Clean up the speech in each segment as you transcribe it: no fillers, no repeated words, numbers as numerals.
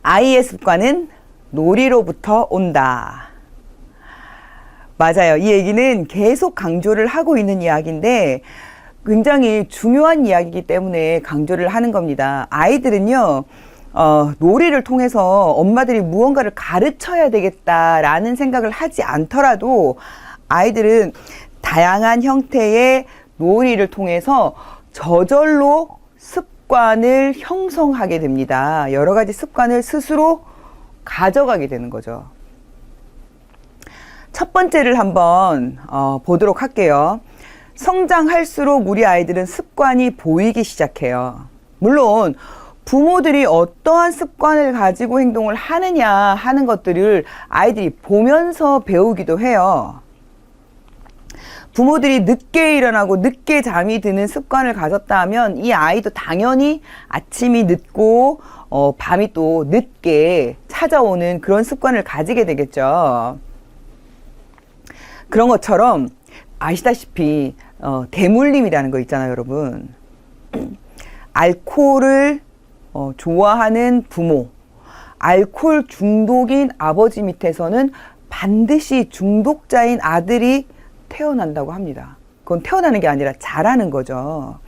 아이의 습관은 놀이로부터 온다. 맞아요. 이 얘기는 계속 강조를 하고 있는 이야기인데 굉장히 중요한 이야기이기 때문에 강조를 하는 겁니다. 아이들은요, 놀이를 통해서 엄마들이 무언가를 가르쳐야 되겠다라는 생각을 하지 않더라도 아이들은 다양한 형태의 놀이를 통해서 저절로 습관을 형성하게 됩니다. 여러 가지 습관을 스스로 가져가게 되는 거죠. 첫 번째를 한번 보도록 할게요. 성장할수록 우리 아이들은 습관이 보이기 시작해요. 물론 부모들이 어떠한 습관을 가지고 행동을 하느냐 하는 것들을 아이들이 보면서 배우기도 해요. 부모들이 늦게 일어나고 늦게 잠이 드는 습관을 가졌다 하면 이 아이도 당연히 아침이 늦고 밤이 또 늦게 찾아오는 그런 습관을 가지게 되겠죠. 그런 것처럼 아시다시피 대물림이라는 거 있잖아요, 여러분. 알코올을 좋아하는 부모, 알코올 중독인 아버지 밑에서는 반드시 중독자인 아들이 태어난다고 합니다. 그건 태어나는 게 아니라 자라는 거죠.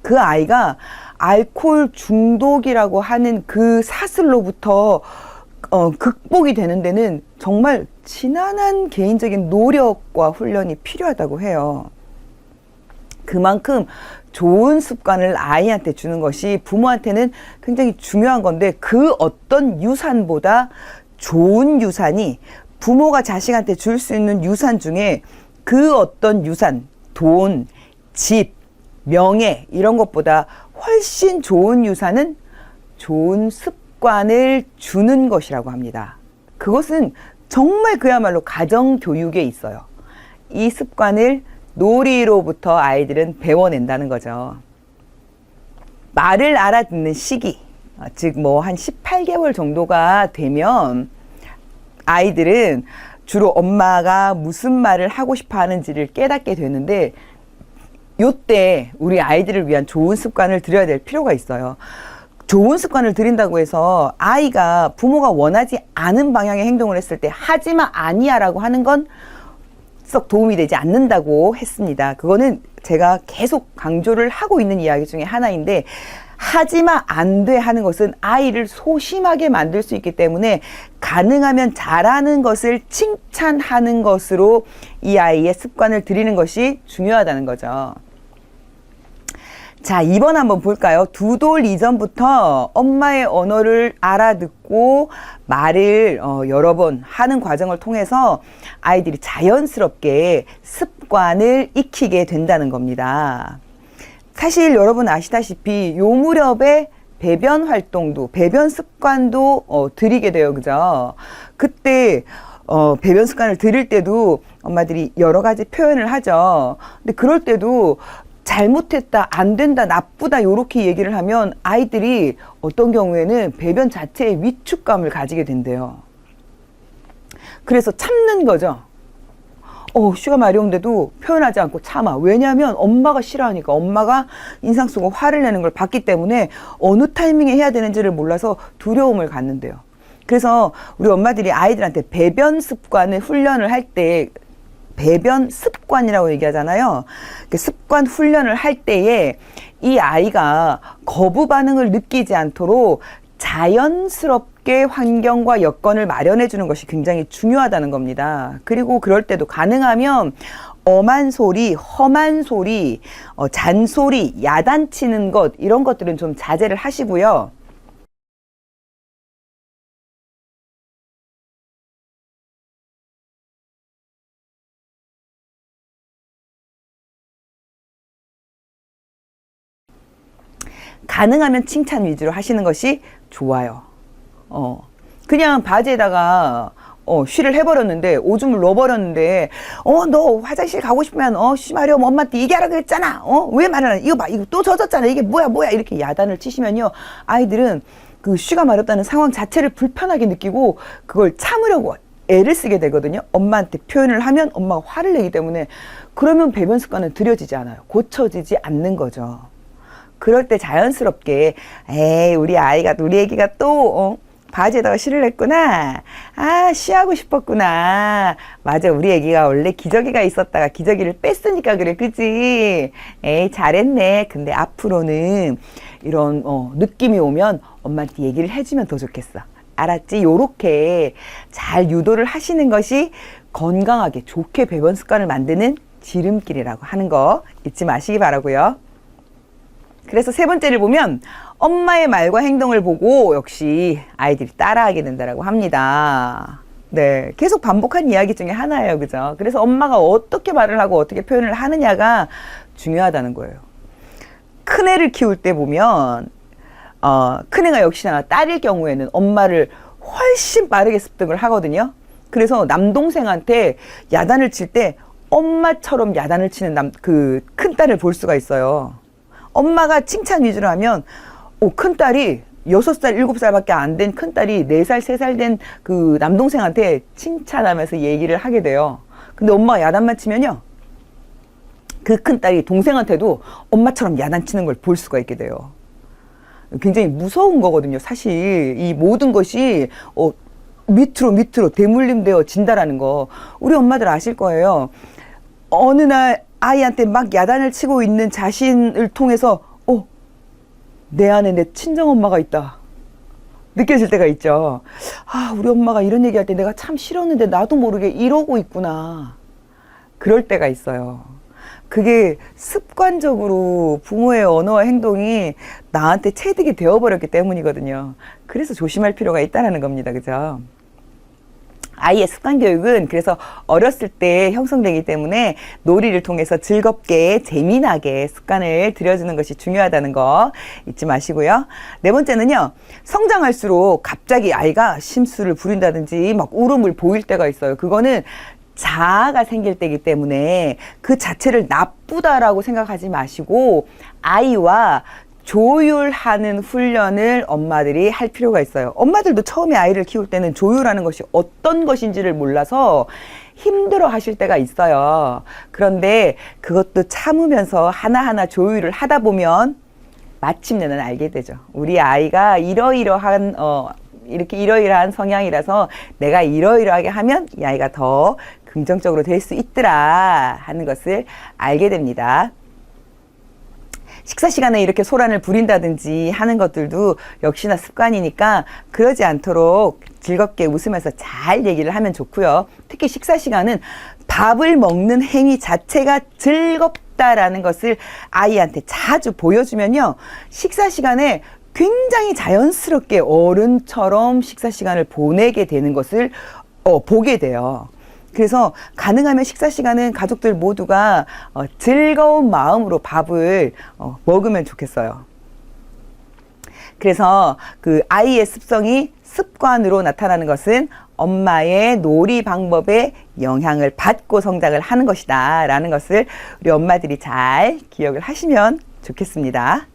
그 아이가 알코올 중독이라고 하는 그 사슬로부터 극복이 되는 데는 정말 지난한 개인적인 노력과 훈련이 필요하다고 해요. 그만큼 좋은 습관을 아이한테 주는 것이 부모한테는 굉장히 중요한 건데 그 어떤 유산보다 좋은 유산이 부모가 자식한테 줄 수 있는 유산 중에 그 어떤 유산, 돈, 집, 명예 이런 것보다 훨씬 좋은 유산은 좋은 습관을 주는 것이라고 합니다. 그것은 정말 그야말로 가정교육에 있어요. 이 습관을 놀이로부터 아이들은 배워낸다는 거죠. 말을 알아듣는 시기, 즉 뭐 한 18개월 정도가 되면 아이들은 주로 엄마가 무슨 말을 하고 싶어 하는지를 깨닫게 되는데 요때 우리 아이들을 위한 좋은 습관을 들여야 될 필요가 있어요. 좋은 습관을 들인다고 해서 아이가 부모가 원하지 않은 방향의 행동을 했을 때 하지마 아니야 라고 하는 건 썩 도움이 되지 않는다고 했습니다. 그거는 제가 계속 강조를 하고 있는 이야기 중에 하나인데 하지마 안 돼 하는 것은 아이를 소심하게 만들 수 있기 때문에 가능하면 잘하는 것을 칭찬하는 것으로 이 아이의 습관을 들이는 것이 중요하다는 거죠. 자, 2번 한번 볼까요? 두 돌 이전부터 엄마의 언어를 알아듣고 말을 여러 번 하는 과정을 통해서 아이들이 자연스럽게 습관을 익히게 된다는 겁니다. 사실 여러분 아시다시피 요 무렵에 배변 활동도, 배변 습관도 들이게 돼요. 그죠? 그때 배변 습관을 들일 때도 엄마들이 여러 가지 표현을 하죠. 근데 그럴 때도 잘못했다, 안 된다, 나쁘다 요렇게 얘기를 하면 아이들이 어떤 경우에는 배변 자체에 위축감을 가지게 된대요. 그래서 참는 거죠. 쉬가 마려운데도 표현하지 않고 참아. 왜냐하면 엄마가 싫어하니까, 엄마가 인상 쓰고 화를 내는 걸 봤기 때문에 어느 타이밍에 해야 되는지를 몰라서 두려움을 갖는데요. 그래서 우리 엄마들이 아이들한테 배변 습관을 훈련을 할 때 배변 습관이라고 얘기하잖아요. 습관 훈련을 할 때에 이 아이가 거부 반응을 느끼지 않도록 자연스럽게 환경과 여건을 마련해 주는 것이 굉장히 중요하다는 겁니다. 그리고 그럴 때도 가능하면 엄한 소리, 험한 소리, 잔소리, 야단치는 것 이런 것들은 좀 자제를 하시고요. 가능하면 칭찬 위주로 하시는 것이 좋아요. 그냥 바지에다가 쉬를 해버렸는데 오줌을 넣어버렸는데 너 화장실 가고 싶으면 쉬마렴 엄마한테 얘기하라 그랬잖아. 왜 말 안 해? 이거 봐, 이거 또 젖었잖아. 이게 뭐야 이렇게 야단을 치시면요, 아이들은 그 쉬가 마렵다는 상황 자체를 불편하게 느끼고 그걸 참으려고 애를 쓰게 되거든요. 엄마한테 표현을 하면 엄마가 화를 내기 때문에. 그러면 배변 습관은 들여지지 않아요. 고쳐지지 않는 거죠. 그럴 때 자연스럽게 우리 아이가, 우리 애기가 또 바지에다가 실을 했구나. 아, 쉬하고 싶었구나. 맞아, 우리 애기가 원래 기저귀가 있었다가 기저귀를 뺐으니까 그래, 그지? 에이, 잘했네. 근데 앞으로는 이런 느낌이 오면 엄마한테 얘기를 해주면 더 좋겠어. 알았지? 요렇게 잘 유도를 하시는 것이 건강하게 좋게 배변 습관을 만드는 지름길이라고 하는 거 잊지 마시기 바라고요. 그래서 세 번째를 보면 엄마의 말과 행동을 보고 역시 아이들이 따라하게 된다고 합니다. 네, 계속 반복한 이야기 중에 하나예요. 그죠? 그래서 엄마가 어떻게 말을 하고 어떻게 표현을 하느냐가 중요하다는 거예요. 큰애를 키울 때 보면 큰애가 역시나 딸일 경우에는 엄마를 훨씬 빠르게 습득을 하거든요. 그래서 남동생한테 야단을 칠 때 엄마처럼 야단을 치는 그 큰딸을 볼 수가 있어요. 엄마가 칭찬 위주로 하면 큰딸이 6살, 7살밖에 안 된 큰딸이 4살, 3살 된 그 남동생한테 칭찬하면서 얘기를 하게 돼요. 근데 엄마가 야단만 치면요, 그 큰딸이 동생한테도 엄마처럼 야단치는 걸 볼 수가 있게 돼요. 굉장히 무서운 거거든요. 사실 이 모든 것이 밑으로 대물림되어 진다라는 거 우리 엄마들 아실 거예요. 어느 날 아이한테 막 야단을 치고 있는 자신을 통해서 내 안에 내 친정엄마가 있다 느껴질 때가 있죠. 아, 우리 엄마가 이런 얘기할 때 내가 참 싫었는데 나도 모르게 이러고 있구나. 그럴 때가 있어요. 그게 습관적으로 부모의 언어와 행동이 나한테 체득이 되어버렸기 때문이거든요. 그래서 조심할 필요가 있다는 겁니다. 그죠? 아이의 습관 교육은 그래서 어렸을 때 형성되기 때문에 놀이를 통해서 즐겁게 재미나게 습관을 들여주는 것이 중요하다는 거 잊지 마시고요. 네 번째는요, 성장할수록 갑자기 아이가 심술을 부린다든지 막 울음을 보일 때가 있어요. 그거는 자아가 생길 때이기 때문에 그 자체를 나쁘다라고 생각하지 마시고 아이와 조율하는 훈련을 엄마들이 할 필요가 있어요. 엄마들도 처음에 아이를 키울 때는 조율하는 것이 어떤 것인지를 몰라서 힘들어 하실 때가 있어요. 그런데 그것도 참으면서 하나하나 조율을 하다 보면 마침내는 알게 되죠. 우리 아이가 이러이러한 성향이라서 내가 이러이러하게 하면 이 아이가 더 긍정적으로 될 수 있더라 하는 것을 알게 됩니다. 식사 시간에 이렇게 소란을 부린다든지 하는 것들도 역시나 습관이니까 그러지 않도록 즐겁게 웃으면서 잘 얘기를 하면 좋고요. 특히 식사 시간은 밥을 먹는 행위 자체가 즐겁다라는 것을 아이한테 자주 보여주면요, 식사 시간에 굉장히 자연스럽게 어른처럼 식사 시간을 보내게 되는 것을 보게 돼요. 그래서 가능하면 식사 시간은 가족들 모두가 즐거운 마음으로 밥을 먹으면 좋겠어요. 그래서 그 아이의 습성이 습관으로 나타나는 것은 엄마의 놀이 방법에 영향을 받고 성장을 하는 것이다 라는 것을 우리 엄마들이 잘 기억을 하시면 좋겠습니다.